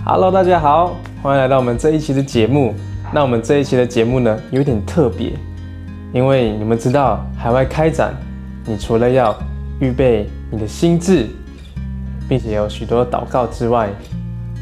Hello， 大家好，欢迎来到我们这一期的节目。那我们这一期的节目呢，有点特别，因为你们知道，海外开展，你除了要预备你的心智，并且有许多祷告之外，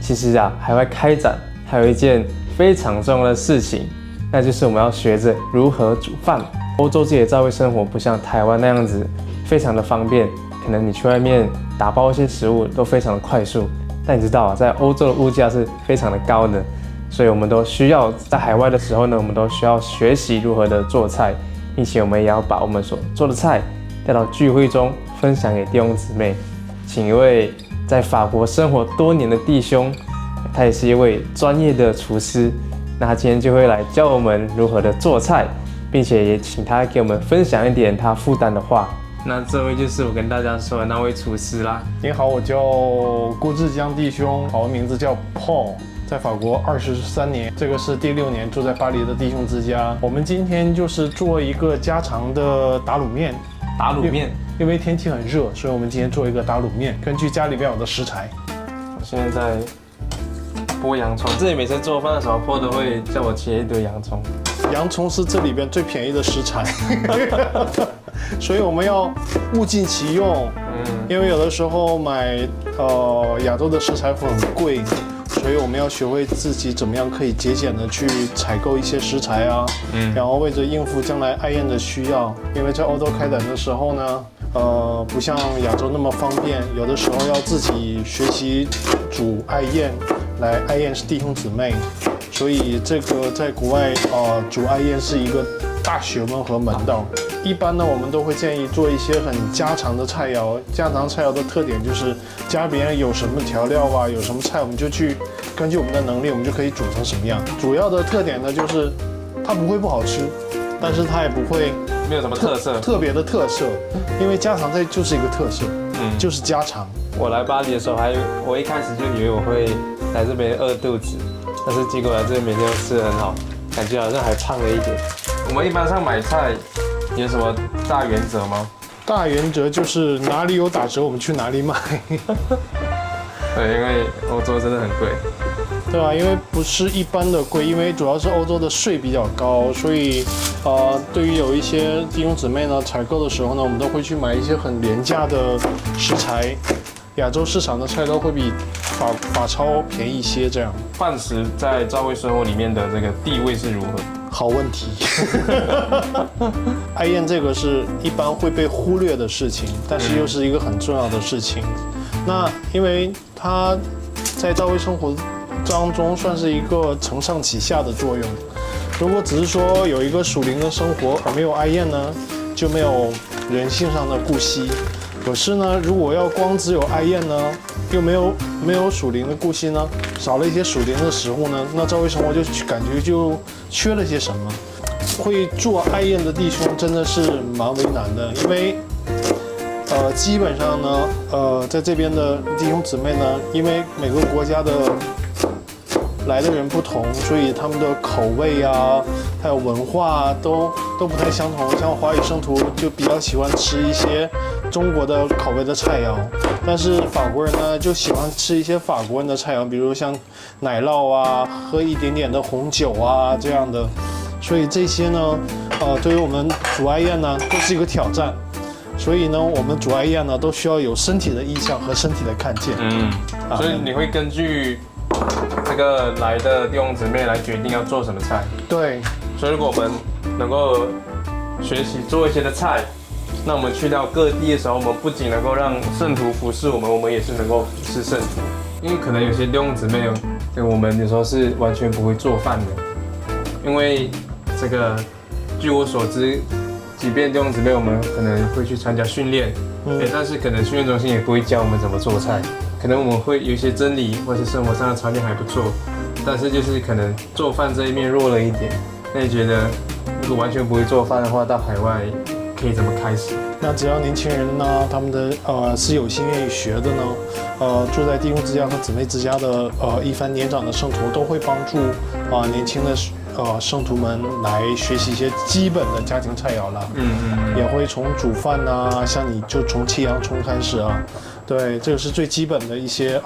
其实海外开展还有一件非常重要的事情，那就是我们要学着如何煮饭。欧洲这里的教会生活不像台湾那样子，非常的方便，可能你去外面打包一些食物都非常的快速。但你知道在欧洲的物价是非常的高的，所以我们都需要在海外的时候呢，我们都需要学习如何的做菜，并且我们也要把我们所做的菜带到聚会中分享给弟兄姊妹。请一位在法国生活多年的弟兄，他也是一位专业的厨师，那他今天就会来教我们如何的做菜，并且也请他给我们分享一点他负担的话。那这位就是我跟大家说的那位厨师啦。你好，我叫郭志江弟兄，法文名字叫 Paul， 在法国23年，这个是第6年住在巴黎的弟兄之家。我们今天就是做一个家常的打卤面。打卤面，因为天气很热，所以我们今天做一个打卤面，根据家里边有的食材。我现在在剥洋葱，自己每次做饭的时候，Paul都会叫我切一堆洋葱。洋葱是这里边最便宜的食材，所以我们要物尽其用。因为有的时候买亚洲的食材会很贵，所以我们要学会自己怎么样可以节俭的去采购一些食材啊，然后为着应付将来爱宴的需要。因为在欧洲开展的时候呢，不像亚洲那么方便，有的时候要自己学习煮爱宴，来爱宴是弟兄姊妹。所以这个在国外煮爱宴是一个大学问和门道。一般呢，我们都会建议做一些很家常的菜肴。家常菜肴的特点就是家里边有什么调料啊，有什么菜，我们就去根据我们的能力，我们就可以煮成什么样。主要的特点呢，就是它不会不好吃，但是它也不会没有什么特别的特色，因为家常菜就是一个特色，就是家常。我来巴黎的时候，我一开始就以为我会来这边饿肚子。但是结果来这边每天都吃得很好，感觉好像还胖了一点。我们一般上买菜有什么大原则吗？大原则就是哪里有打折我们去哪里买。对，因为欧洲真的很贵。对啊，因为不是一般的贵，因为主要是欧洲的税比较高，所以对于有一些弟兄姊妹呢，采购的时候呢，我们都会去买一些很廉价的食材。亚洲市场的菜都会比法超便宜一些，这样。饭食在教会生活里面的这个地位是如何？好问题。爱宴这个是一般会被忽略的事情，但是又是一个很重要的事情。那因为它在教会生活当中算是一个承上启下的作用。如果只是说有一个属灵的生活而没有爱宴呢，就没有人性上的顾惜。可是呢，如果要光只有爱宴呢，又没有属灵的顾惜呢，少了一些属灵的食物呢，那教会生活就感觉就缺了些什么。会做爱宴的弟兄真的是蛮为难的，因为基本上呢，在这边的弟兄姊妹呢，因为每个国家的来的人不同，所以他们的口味啊，还有文化都不太相同。像华语圣徒就比较喜欢吃一些中国的口味的菜肴，但是法国人呢就喜欢吃一些法国人的菜肴，比如像奶酪啊，喝一点点的红酒啊这样的。所以这些呢，对于我们煮爱宴呢都是一个挑战。所以呢，我们煮爱宴呢都需要有身体的意象和身体的看见。所以你会根据这个来的弟兄姊妹来决定要做什么菜。对，所以如果我们能够学习做一些的菜，那我们去到各地的时候，我们不仅能够让圣徒服侍我们，我们也是能够服侍圣徒。因为可能有些弟兄姊妹，我们有时候是完全不会做饭的。因为这个，据我所知，即便弟兄姊妹我们可能会去参加训练，但是可能训练中心也不会教我们怎么做菜。可能我们会有一些真理或是生活上的条件还不错，但是就是可能做饭这一面弱了一点。那你觉得，如果完全不会做饭的话，到海外可以怎么开始？那只要年轻人呢，他们的是有心愿意学的呢，住在弟兄之家和姊妹之家的一番年长的圣徒都会帮助年轻的圣徒们来学习一些基本的家庭菜肴啦。也会从煮饭啊，像你就从切洋葱开始啊，对，这个是最基本的一些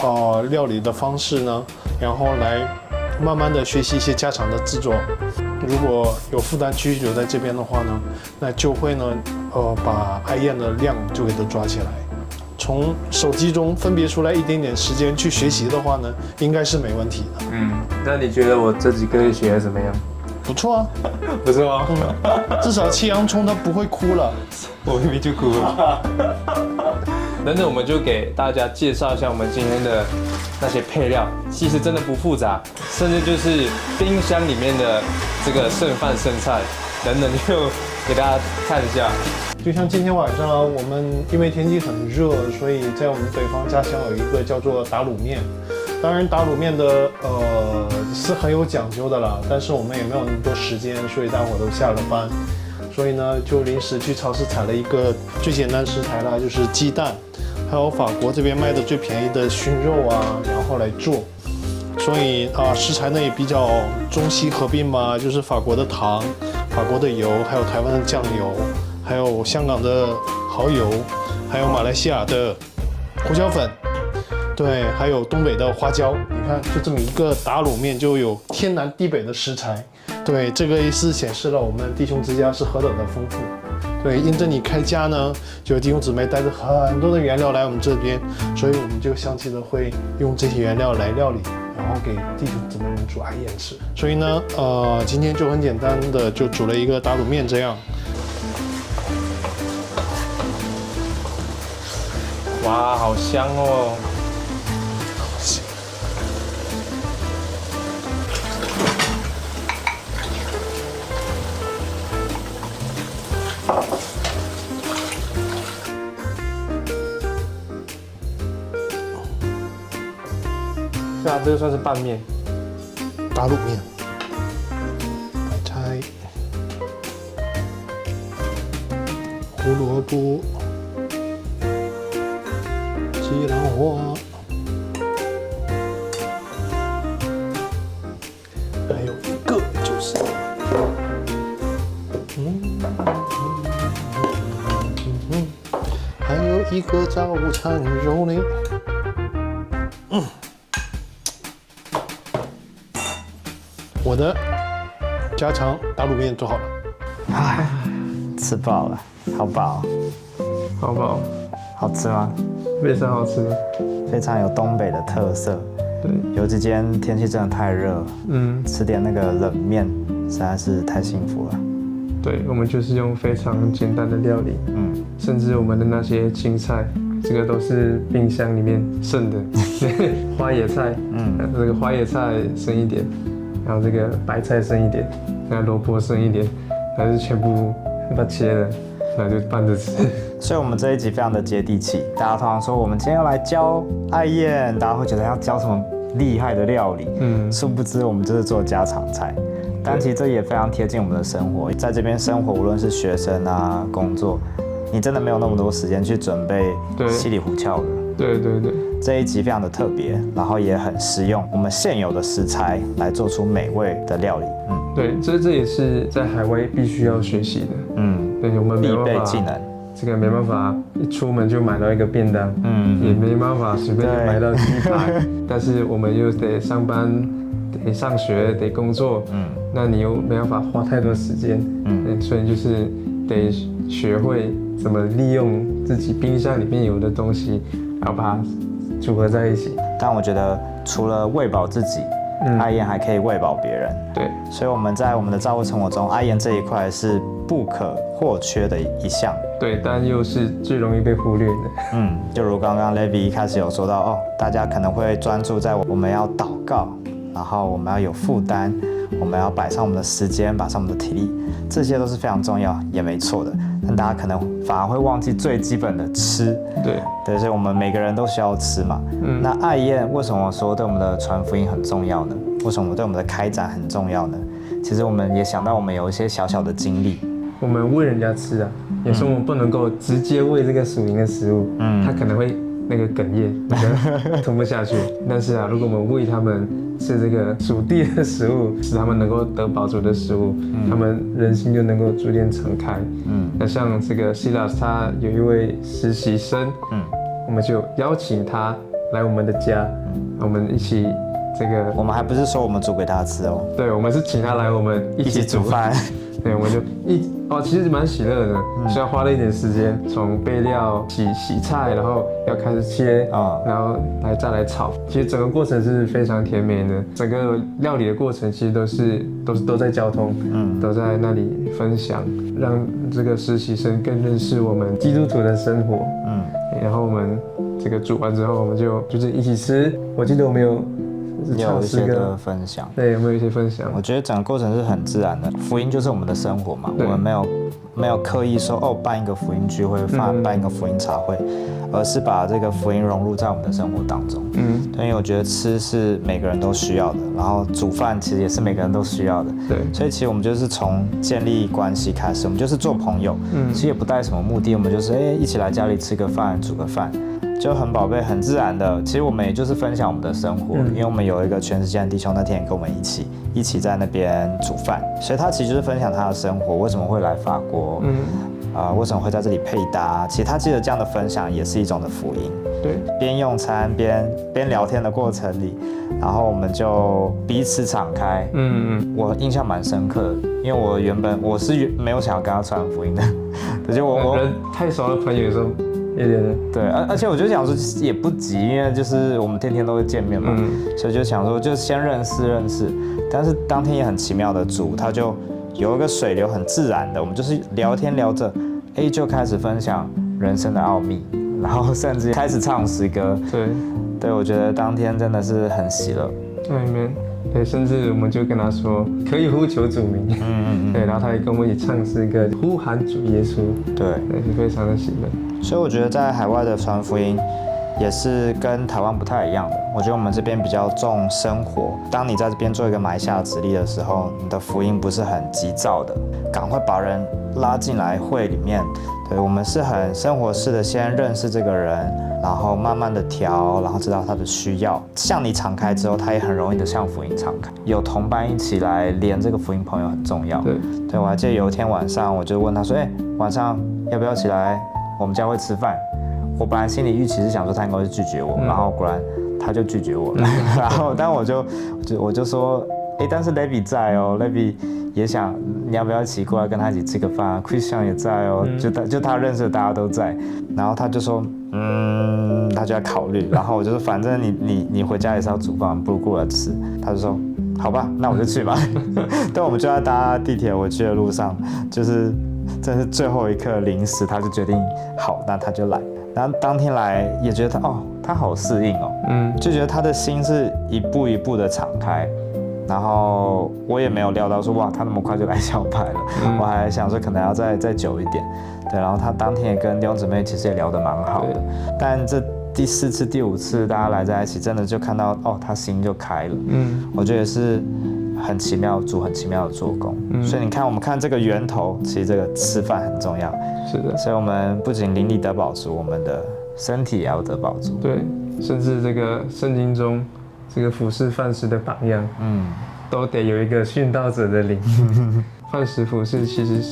料理的方式呢，然后来慢慢的学习一些家常的制作。如果有负担继续留在这边的话呢，那就会呢，把爱宴的量就给它抓起来。从手机中分别出来一点点时间去学习的话呢，应该是没问题的。那你觉得我这几个月学的怎么样？不错啊，不错吗？至少切洋葱它不会哭了。我明明就哭了。等等，我们就给大家介绍一下我们今天的那些配料，其实真的不复杂，甚至就是冰箱里面的这个剩饭剩菜等等，就给大家看一下。就像今天晚上啊，我们因为天气很热，所以在我们北方家乡有一个叫做打卤面。当然，打卤面的是很有讲究的啦，但是我们也没有那么多时间，所以大伙都下了班，所以呢，就临时去超市采了一个最简单食材啦，就是鸡蛋，还有法国这边卖的最便宜的熏肉啊，然后来做。所以食材呢也比较中西合并吧，就是法国的糖、法国的油，还有台湾的酱油，还有香港的蚝油，还有马来西亚的胡椒粉。对，还有东北的花椒，你看，就这么一个打卤面，就有天南地北的食材。对，这个是显示了我们弟兄之家是何等的丰富。对，因着你开家呢，就有弟兄姊妹带着很多的原料来我们这边，所以我们就相继的会用这些原料来料理，然后给弟兄姊妹们煮爱宴吃。所以呢，今天就很简单的就煮了一个打卤面这样。哇，好香哦！对啊，这个算是拌面，打卤面，白菜、胡萝卜、西兰花，还有一个就是，还有一个早餐肉呢。我的家常打卤面做好了，唉，吃饱了，好饱，好不好？好吃吗？非常好吃。非常有东北的特色。对，尤其今天天气真的太热，吃点那个冷面实在是太幸福了。对，我们就是用非常简单的料理，甚至我们的那些青菜，这个都是冰箱里面剩的，花椰菜，这个花椰菜剩一点。然后这个白菜剩一点，那萝卜剩一点，还是全部把它切了，然后就拌着吃。所以我们这一集非常的接地气。大家通常说我们今天要来教爱宴，大家会觉得要教什么厉害的料理，殊不知我们就是做家常菜。但其实这也非常贴近我们的生活，在这边生活，无论是学生啊、工作，你真的没有那么多时间去准备稀里糊涂的。对对对，这一集非常的特别，然后也很实用，我们现有的食材来做出美味的料理。对，这也是在海外必须要学习的。对，我们必备技能。这个没办法，一出门就买到一个便当，也没办法随便就买到鸡排。但是我们又得上班，得上学，得工作，那你又没办法花太多时间，所以就是得学会怎么利用自己冰箱里面有的东西。然后把它组合在一起。但我觉得除了喂饱自己，爱宴还可以喂饱别人。对，所以我们在我们的照顾生活中，爱宴这一块是不可或缺的一项。对，但又是最容易被忽略的。就如刚刚 Levi 一开始有说到，大家可能会专注在我们要祷告，然后我们要有负担，我们要摆上我们的时间，摆上我们的体力，这些都是非常重要，也没错的。但大家可能反而会忘记最基本的吃。对，所以我们每个人都需要吃嘛。那爱宴为什么说对我们的传福音很重要呢？为什么对我们的开展很重要呢？其实我们也想到我们有一些小小的经历。我们喂人家吃啊，有时候我们不能够直接喂这个属灵的食物，他可能会那个哽咽，那个吞不下去。但是啊，如果我们喂他们吃这个属地的食物，使他们能够得饱足的食物，他们人心就能够逐渐敞开。那像这个 Silas 他有一位实习生，我们就邀请他来我们的家，我们一起这个，我们还不是说我们煮给他吃哦，对，我们是请他来我们一起煮饭。对，我们就其实蛮喜乐的，需要花了一点时间，从备料、洗菜，然后要开始切，然后再来炒。其实整个过程是非常甜美的，整个料理的过程其实都在交通，都在那里分享，让这个实习生更认识我们基督徒的生活，然后我们这个煮完之后，我们就是一起吃。我记得我们有一些的分享，对，有没有一些分享？我觉得整个过程是很自然的，福音就是我们的生活嘛，我们没有刻意说办一个福音聚会，办一个福音茶会，而是把这个福音融入在我们的生活当中。对，因为我觉得吃是每个人都需要的，然后煮饭其实也是每个人都需要的。对，所以其实我们就是从建立关系开始，我们就是做朋友，其实也不带什么目的，我们就是一起来家里吃个饭，煮个饭。就很宝贝，很自然的。其实我们也就是分享我们的生活，因为我们有一个全时间的弟兄，那天也跟我们一起在那边煮饭，所以他其实就是分享他的生活，为什么会来法国，为什么会在这里配搭。其实他记得这样的分享也是一种的福音。对，边用餐边聊天的过程里，然后我们就彼此敞开。我印象蛮深刻的，因为我原本是没有想要跟他传福音的，可是我人太熟的朋友有时候。对，而且我就想说也不急，因为就是我们天天都会见面嘛，所以就想说就先认识。但是当天也很奇妙的主，他就有一个水流很自然的，我们就是聊天聊着，就开始分享人生的奥秘，然后甚至开始唱诗歌。对，我觉得当天真的是很喜乐。对，甚至我们就跟他说可以呼求主名，对，然后他也跟我们一起唱诗歌，呼喊主耶稣，对，是非常的喜乐。所以我觉得在海外的传福音也是跟台湾不太一样的。我觉得我们这边比较重生活，当你在这边做一个埋下指令的时候，你的福音不是很急躁的，赶快把人拉进来会里面。对，我们是很生活式的，先认识这个人，然后慢慢的调，然后知道他的需要。向你敞开之后，他也很容易的向福音敞开。有同伴一起来连这个福音朋友很重要。对，我还记得有一天晚上，我就问他说：“晚上要不要起来？我们家会吃饭。”我本来心里预期是想说他应该会拒绝我，然后果然他就拒绝我了。然后，但我就说，但是 Levi 在哦 ，Levi 也想你要不要一起过来跟他一起吃个饭 ？Christian 也在哦，就他认识的大家都在。然后他就说，他就在考虑。然後我就說，反正你回家也是要煮飯，不如過來吃。他就說，好吧，那我就去吧。但我們就在搭地鐵回去的路上，就是真是最後一刻臨時，他就決定好，那他就來。然後當天來也覺得他好適應哦，就覺得他的心是一步一步的敞開。然後我也沒有料到說哇，他那麼快就來小派了，我還想說可能要再久一點，對。然後他當天也跟弟兄姊妹其實也聊得蠻好的，但這第4次、第5次大家來在一起，真的就看到他心就開了，我覺得也是很奇妙，主很奇妙的做工，所以你看我們看這個源頭，其實這個吃飯很重要，是的，所以我們不僅靈裡得飽足，我們的身體也要得飽足，對，甚至這個聖經中。這個服侍飯食的榜樣，都得有一個殉道者的靈。飯食服侍其實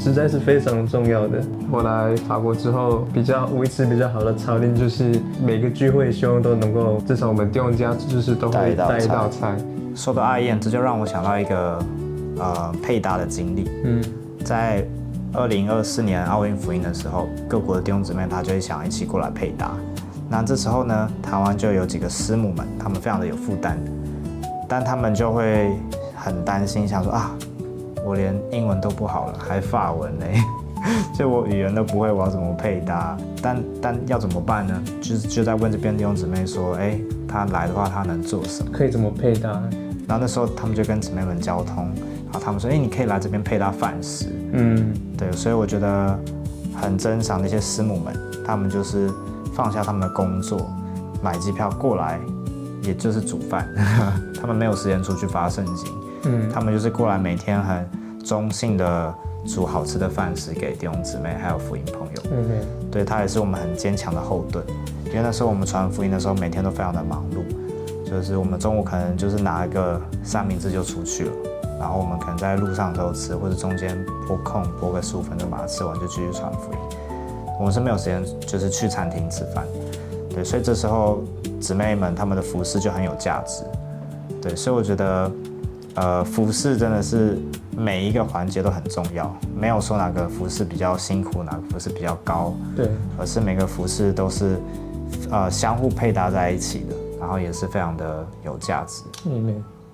實在是非常重要的。我來法國之後，維持比較好的操練就是每個聚會希望都能夠，至少我們弟兄家就是都會帶一道菜。說到愛宴，這就讓我想到一個配搭的經歷。在2024年奧運福音的時候，各國的弟兄姊妹他就會想一起過來配搭。那這時候呢，台灣就有幾個師母們，他們非常的有負擔，但他們就會很擔心，想說我連英文都不好了，還法文呢，就我語言都不會，我要怎麼配搭？但要怎麼辦呢？就在問這邊弟兄姊妹說，他來的話，他能做什麼？可以怎麼配搭？然後那時候他們就跟姊妹們交通，然後他們說，你可以來這邊配搭飯食。對，所以我覺得很珍賞那些師母們，他們就是放下他們的工作，買機票過來，也就是煮飯。他們沒有時間出去發聖經，他們就是過來每天很中性的煮好吃的饭食给弟兄姊妹还有福音朋友。对，他也是我们很坚强的后盾。因为那时候我们传福音的时候，每天都非常的忙碌，就是我们中午可能就是拿一个三明治就出去了，然后我们可能在路上的时候吃，或者中间播个15分钟把它吃完就继续传福音。我们是没有时间就是去餐厅吃饭，对，所以这时候姊妹们她们的服侍就很有价值，对，所以我觉得服侍真的是每一个环节都很重要，没有说哪个服侍比较辛苦，哪个服侍比较高，对，而是每个服侍都是相互配搭在一起的，然后也是非常的有价值。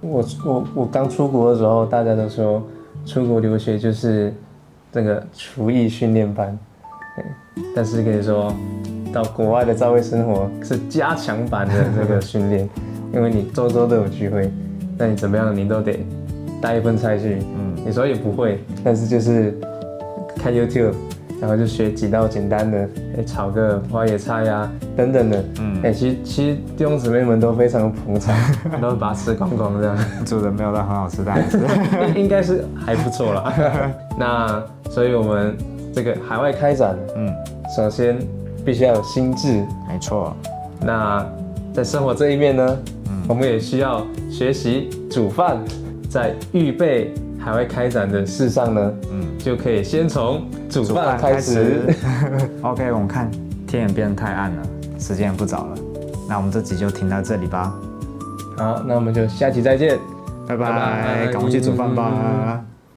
我刚出国的时候，大家都说出国留学就是这个厨艺训练班，但是跟你说到国外的教会生活是加强版的这个训练，因为你周周都有聚会，那你怎么样你都得带一份菜去，有时候也不会，但是就是看 YouTube， 然后就学几道简单的，炒个花椰菜呀等等的，其实弟兄姊妹们都非常的捧场，都会把它吃光光这样。煮的没有到很好吃，但应该是还不错啦。那所以我们这个海外开展，首先必须要有心智，没错。那在生活这一面呢，我们也需要学习煮饭，在预备海外开展的事上呢，就可以先从煮饭开始。OK， 我们看天也变得太暗了，时间也不早了，那我们这集就停到这里吧。好，那我们就下期再见，拜拜，赶快去煮饭吧。